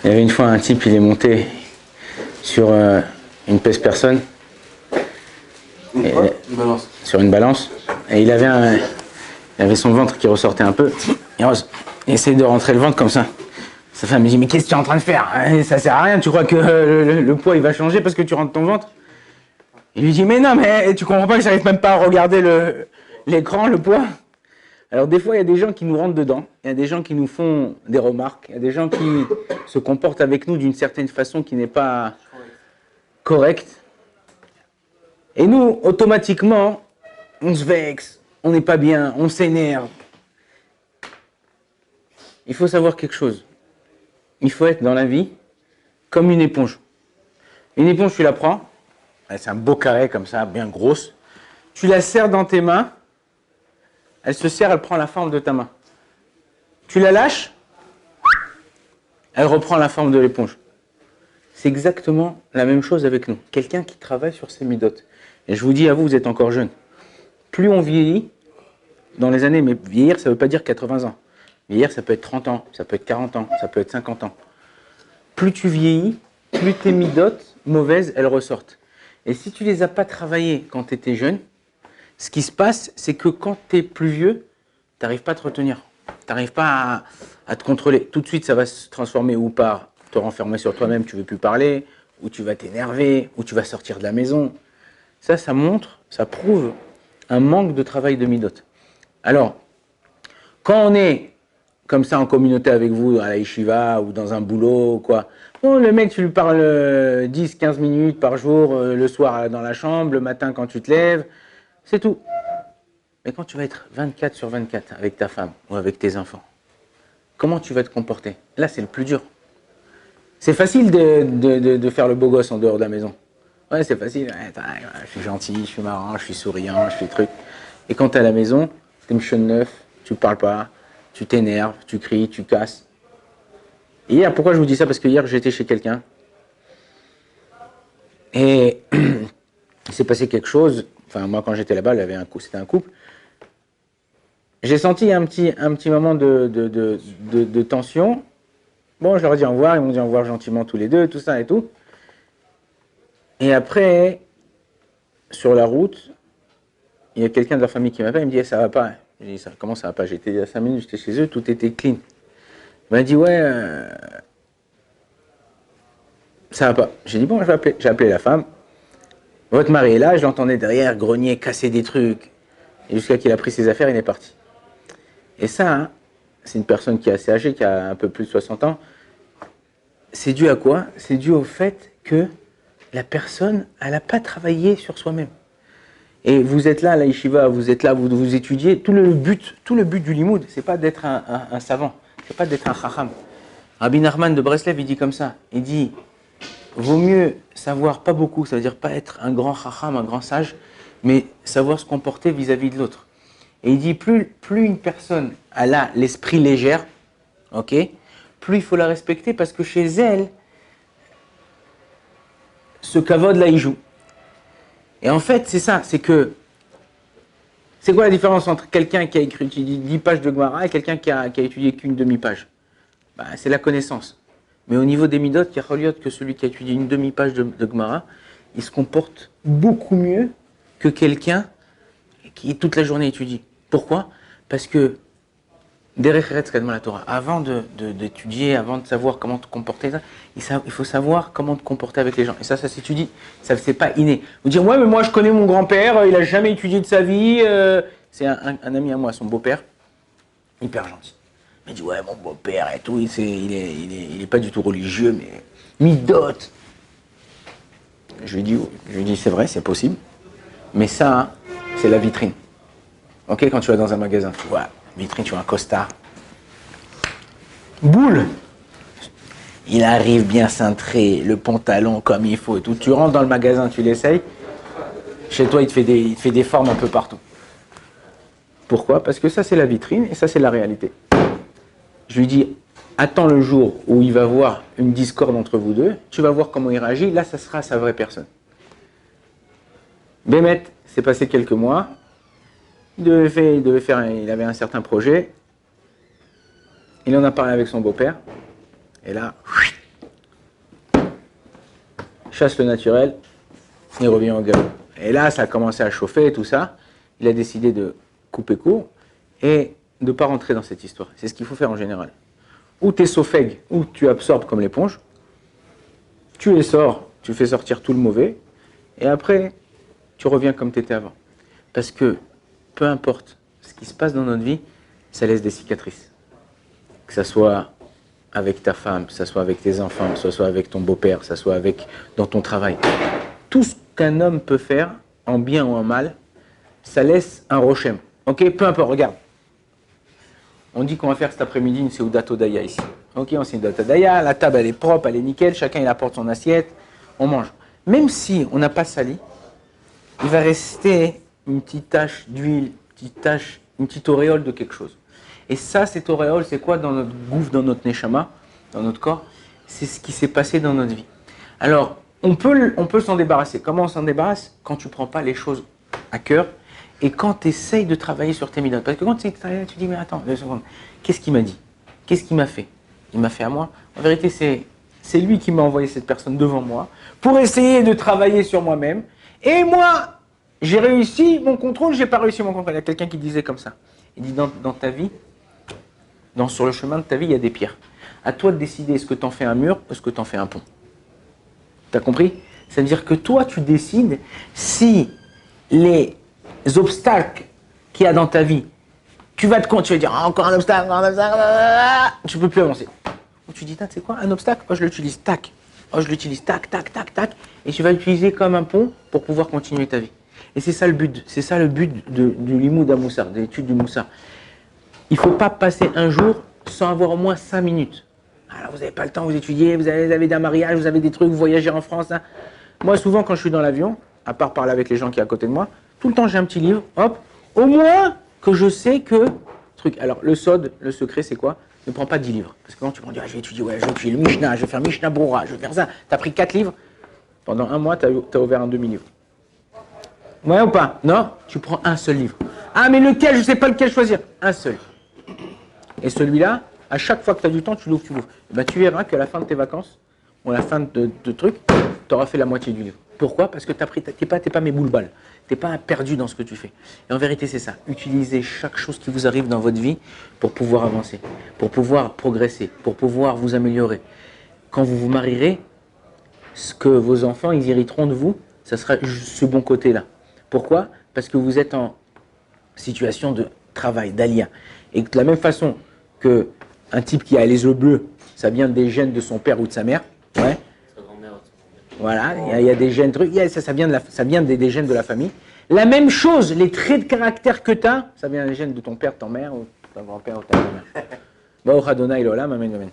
Il y avait une fois un type, il est monté sur une pèse-personne. Une balance. Sur une balance. Et il avait son ventre qui ressortait un peu. Il essayait de rentrer le ventre comme ça. Sa femme me dit, mais qu'est-ce que tu es en train de faire? Ça sert à rien, tu crois que le poids il va changer parce que tu rentres ton ventre? Il lui dit, mais non, mais tu comprends pas que j'arrive même pas à regarder l'écran, le poids? Alors des fois, il y a des gens qui nous rentrent dedans, il y a des gens qui nous font des remarques, il y a des gens qui se comportent avec nous d'une certaine façon qui n'est pas correcte. Et nous, automatiquement, on se vexe, on n'est pas bien, on s'énerve. Il faut savoir quelque chose. Il faut être dans la vie comme une éponge. Une éponge, tu la prends, c'est un beau carré comme ça, bien grosse. Tu la serres dans tes mains, elle se serre, elle prend la forme de ta main. Tu la lâches, elle reprend la forme de l'éponge. C'est exactement la même chose avec nous. Quelqu'un qui travaille sur ses midotes. Et je vous dis à vous, vous êtes encore jeune. Plus on vieillit, dans les années, mais vieillir, ça ne veut pas dire 80 ans. Vieillir, ça peut être 30 ans, ça peut être 40 ans, ça peut être 50 ans. Plus tu vieillis, plus tes midotes mauvaises, elles ressortent. Et si tu ne les as pas travaillées quand tu étais jeune, ce qui se passe, c'est que quand tu es plus vieux, tu n'arrives pas à te retenir. Tu n'arrives pas à te contrôler. Tout de suite, ça va se transformer ou par te renfermer sur toi-même, tu ne veux plus parler, ou tu vas t'énerver, ou tu vas sortir de la maison. Ça montre, ça prouve un manque de travail de midot. Alors, quand on est comme ça en communauté avec vous, à la yeshiva, ou dans un boulot, quoi, bon, le mec, tu lui parles 10-15 minutes par jour, le soir dans la chambre, le matin quand tu te lèves, c'est tout. Mais quand tu vas être 24 sur 24 avec ta femme ou avec tes enfants, comment tu vas te comporter? Là, c'est le plus dur. C'est facile de faire le beau gosse en dehors de la maison. Ouais, c'est facile. Ouais, je suis gentil, je suis marrant, je suis souriant, je suis truc. Et quand tu es à la maison, tu es mchon neuf, tu parles pas, tu t'énerves, tu cries, tu casses. Et hier, pourquoi je vous dis ça? Parce que hier, j'étais chez quelqu'un. Et il s'est passé quelque chose. Enfin, moi, quand j'étais là-bas, c'était un couple. J'ai senti un petit moment de tension. Bon, je leur ai dit au revoir, ils m'ont dit au revoir gentiment tous les deux, tout ça et tout. Et après, sur la route, il y a quelqu'un de leur famille qui m'appelle, il me dit ça va pas. J'ai dit comment ça va pas? J'étais il y a 5 minutes, j'étais chez eux, tout était clean. Il m'a dit ouais, ça va pas. J'ai dit bon, j'ai appelé la femme. Votre mari est là, je l'entendais derrière grogner, casser des trucs. Et jusqu'à qu'il a pris ses affaires, il est parti. Et ça, hein, c'est une personne qui est assez âgée, qui a un peu plus de 60 ans. C'est dû à quoi? C'est dû au fait que la personne, elle n'a pas travaillé sur soi-même. Et vous êtes là à la yeshiva, vous êtes là, vous étudiez. Tout le but du limoud, c'est pas d'être un savant, c'est pas d'être un chacham. Rabbi Nachman de Breslev, il dit comme ça. Il dit, vaut mieux savoir pas beaucoup, ça veut dire pas être un grand chacham, un grand sage, mais savoir se comporter vis-à-vis de l'autre. Et il dit, plus une personne a l'esprit léger, ok, plus il faut la respecter parce que chez elle, ce kavod là, il joue. Et en fait, c'est ça, c'est que... C'est quoi la différence entre quelqu'un qui a écrit 10 pages de Gemara et quelqu'un qui a étudié qu'une demi-page? C'est la connaissance. Mais au niveau des midot, il y a Choliot que celui qui a étudié une demi-page de Gemara, il se comporte beaucoup mieux que quelqu'un qui toute la journée étudie. Pourquoi? Parce que derech eretz kadmon la Torah, avant d'étudier, avant de savoir comment te comporter, il faut savoir comment te comporter avec les gens. Et ça s'étudie. Ça, c'est pas inné. Vous dire, ouais, mais moi je connais mon grand-père, il a jamais étudié de sa vie. C'est un ami à moi, son beau-père, hyper gentil. Il m'a dit, ouais, mon beau-père et tout, il est pas du tout religieux, mais midot. Je lui dis, c'est vrai, c'est possible. Mais ça, c'est la vitrine. Ok, quand tu vas dans un magasin, tu vois, vitrine, tu vois un costard. Boule! Il arrive bien cintré, le pantalon comme il faut et tout. Tu rentres dans le magasin, tu l'essayes. Chez toi, il te fait des formes un peu partout. Pourquoi? Parce que ça, c'est la vitrine et ça, c'est la réalité. Je lui dis, attends le jour où il va voir une discorde entre vous deux. Tu vas voir comment il réagit. Là, ça sera sa vraie personne. Bémet, c'est passé quelques mois. Il avait un certain projet. Il en a parlé avec son beau-père. Et là, chasse le naturel, il revient au galop. Et là, ça a commencé à chauffer et tout ça. Il a décidé de couper court et de ne pas rentrer dans cette histoire. C'est ce qu'il faut faire en général. Ou tu es sophègue, ou tu absorbes comme l'éponge, tu les sors, tu fais sortir tout le mauvais, et après, tu reviens comme tu étais avant. Parce que, peu importe ce qui se passe dans notre vie, ça laisse des cicatrices. Que ça soit avec ta femme, que ça soit avec tes enfants, que ça soit avec ton beau-père, que ça soit dans ton travail. Tout ce qu'un homme peut faire, en bien ou en mal, ça laisse un rochem. Ok, peu importe, regarde. On dit qu'on va faire cet après-midi une Seudat Hodaya ici. Ok, on fait une Seudat Hodaya, la table elle est propre, elle est nickel, chacun il apporte son assiette, on mange. Même si on n'a pas sali, il va rester une petite tache d'huile, une petite auréole de quelque chose. Et ça, cette auréole, c'est quoi dans notre gouffre, dans notre neshama, dans notre corps? C'est ce qui s'est passé dans notre vie. Alors, on peut s'en débarrasser. Comment on s'en débarrasse? Quand tu ne prends pas les choses à cœur et quand tu essayes de travailler sur tes midotes. Parce que quand tu dis, mais attends, 2 secondes, qu'est-ce qu'il m'a dit? Qu'est-ce qu'il m'a fait? Il m'a fait à moi. En vérité, c'est lui qui m'a envoyé cette personne devant moi pour essayer de travailler sur moi-même. Et moi, j'ai réussi mon contrôle, j'ai pas réussi mon contrôle. Il y a quelqu'un qui disait comme ça. Il dit, dans ta vie, sur le chemin de ta vie, il y a des pierres. À toi de décider est-ce que tu en fais un mur ou est-ce que tu en fais un pont. Tu as compris? C'est-à-dire que toi, tu décides si les obstacles qu'il y a dans ta vie, tu vas dire ah, encore un obstacle, tu ne peux plus avancer. Ou tu dis, tu sais quoi, un obstacle, je l'utilise, tac. Je l'utilise, tac, tac, tac, tac. Et tu vas l'utiliser comme un pont pour pouvoir continuer ta vie. Et c'est ça le but. C'est ça le but du limoud à Moussar, de l'étude du Moussar. Il ne faut pas passer un jour sans avoir au moins 5 minutes. Alors vous n'avez pas le temps, vous étudiez, vous avez des mariages, vous avez des trucs, vous voyagez en France. Hein. Moi, souvent, quand je suis dans l'avion, à part parler avec les gens qui sont à côté de moi, tout le temps, j'ai un petit livre, hop, au moins que je sais que... Truc. Alors, le SOD, le secret, c'est quoi? Ne prends pas 10 livres. Parce que quand tu prends, je vais étudier, ouais, je vais étudier le Mishnah, je vais faire Mishnah Brura, je vais faire ça. Tu as pris 4 livres, pendant un mois, tu as ouvert un demi-livre. Ouais ou pas? Non? Tu prends un seul livre. Ah, mais lequel? Je ne sais pas lequel choisir. Un seul. Et celui-là, à chaque fois que tu as du temps, tu l'ouvres, tu l'ouvres. Et ben, tu verras qu'à la fin de tes vacances, ou à la fin de trucs, tu auras fait la moitié du livre. Pourquoi? Parce que tu n'es pas mes boules-balles. Tu n'es pas perdu dans ce que tu fais. Et en vérité, c'est ça. Utilisez chaque chose qui vous arrive dans votre vie pour pouvoir avancer, pour pouvoir progresser, pour pouvoir vous améliorer. Quand vous vous marierez, ce que vos enfants, ils hériteront de vous, ça sera ce bon côté-là. Pourquoi? Parce que vous êtes en situation de travail, d'alia. Et de la même façon qu'un type qui a les yeux bleus, ça vient des gènes de son père ou de sa mère. Ouais. Voilà, il y a des gènes, ça vient des gènes de la famille. La même chose, les traits de caractère que tu as, ça vient des gènes de ton père, de ta mère, ou de ton grand-père ou de ta mère. Baruch Adonai L'Olam, amen, amen.